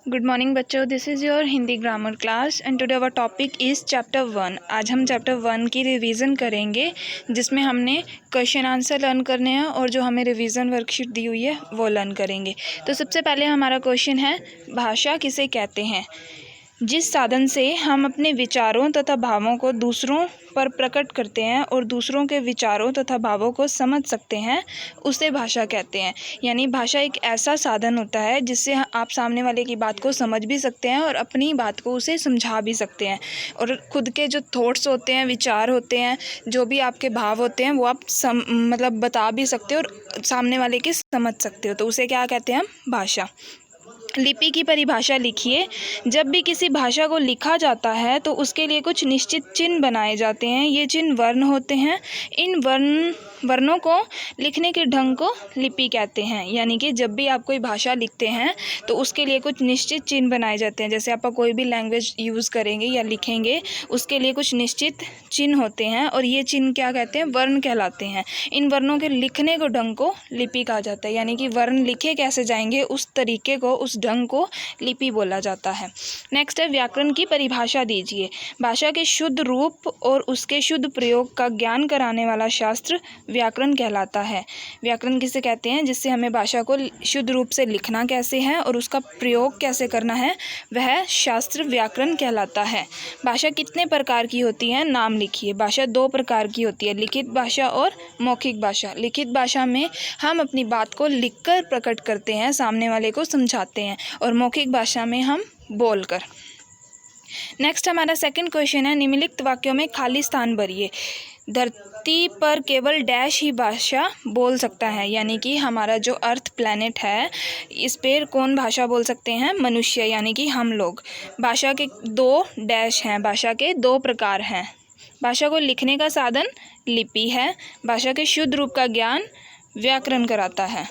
Good morning बच्चों, this is your Hindi grammar class and today our topic is chapter 1। आज हम chapter 1 की revision करेंगे, जिसमें हमने क्वेश्चन आंसर लर्न करने हैं और जो हमें रिवीजन वर्कशीट दी हुई है वो लर्न करेंगे। तो सबसे पहले हमारा क्वेश्चन है, भाषा किसे कहते हैं? जिस साधन से हम अपने विचारों तथा भावों को दूसरों पर प्रकट करते हैं और दूसरों के विचारों तथा भावों को समझ सकते हैं, उसे भाषा कहते हैं। यानी भाषा एक ऐसा साधन होता है जिससे आप सामने वाले की बात को समझ भी सकते हैं और अपनी बात को उसे समझा भी सकते हैं, और खुद के जो थॉट्स होते हैं, विचार होते हैं, जो भी आपके भाव होते हैं वो आप बता भी सकते हो और सामने वाले की समझ सकते हो। तो उसे क्या कहते हैं हम? भाषा। लिपि की परिभाषा लिखिए। जब भी किसी भाषा को लिखा जाता है तो उसके लिए कुछ निश्चित चिन्ह बनाए जाते हैं। ये चिन्ह वर्ण होते हैं। इन वर्णों को लिखने के ढंग को लिपि कहते हैं। यानी कि जब भी आप कोई भाषा लिखते हैं तो उसके लिए कुछ निश्चित चिन्ह बनाए जाते हैं। जैसे आप कोई भी लैंग्वेज यूज़ करेंगे या लिखेंगे, उसके लिए कुछ निश्चित चिन्ह होते हैं और ये चिन्ह क्या कहते हैं? वर्ण कहलाते हैं। इन वर्णों के लिखने को ढंग को लिपि कहा जाता है। यानी कि वर्ण लिखे कैसे जाएंगे, उस तरीके को, उस ढंग को लिपि बोला जाता है। नेक्स्ट है, व्याकरण की परिभाषा दीजिए। भाषा के शुद्ध रूप और उसके शुद्ध प्रयोग का ज्ञान कराने वाला शास्त्र व्याकरण कहलाता है। व्याकरण किसे कहते हैं? जिससे हमें भाषा को शुद्ध रूप से लिखना कैसे है और उसका प्रयोग कैसे करना है, वह शास्त्र व्याकरण कहलाता है। भाषा कितने प्रकार की होती है? नाम लिखिए। भाषा 2 प्रकार की होती है, लिखित भाषा और मौखिक भाषा। लिखित भाषा में हम अपनी बात को लिखकर प्रकट करते हैं, सामने वाले को समझाते हैं, और मौखिक भाषा में हम बोलकर। नेक्स्ट हमारा सेकंड क्वेश्चन है, निम्नलिखित वाक्यों में खाली स्थान भरिए। धरती पर केवल डैश ही भाषा बोल सकता है। यानी कि हमारा जो अर्थ प्लैनेट है, इस पर कौन भाषा बोल सकते हैं? मनुष्य, यानी कि हम लोग। भाषा के 2 डैश हैं, भाषा के 2 प्रकार हैं। भाषा को लिखने का साधन लिपि है। भाषा के शुद्ध रूप का ज्ञान व्याकरण कराता है।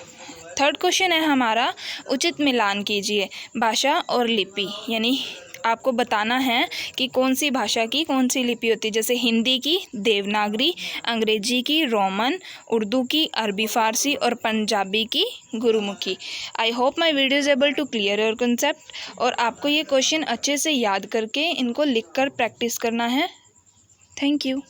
थर्ड क्वेश्चन है हमारा, उचित मिलान कीजिए। भाषा और लिपि, यानी आपको बताना है कि कौन सी भाषा की कौन सी लिपि होती है। जैसे हिंदी की देवनागरी, अंग्रेजी की रोमन, उर्दू की अरबी फारसी और पंजाबी की Gurmukhi. I hope my video is able to clear your concept. और आपको ये क्वेश्चन अच्छे से याद करके इनको लिखकर प्रैक्टिस करना है। Thank you.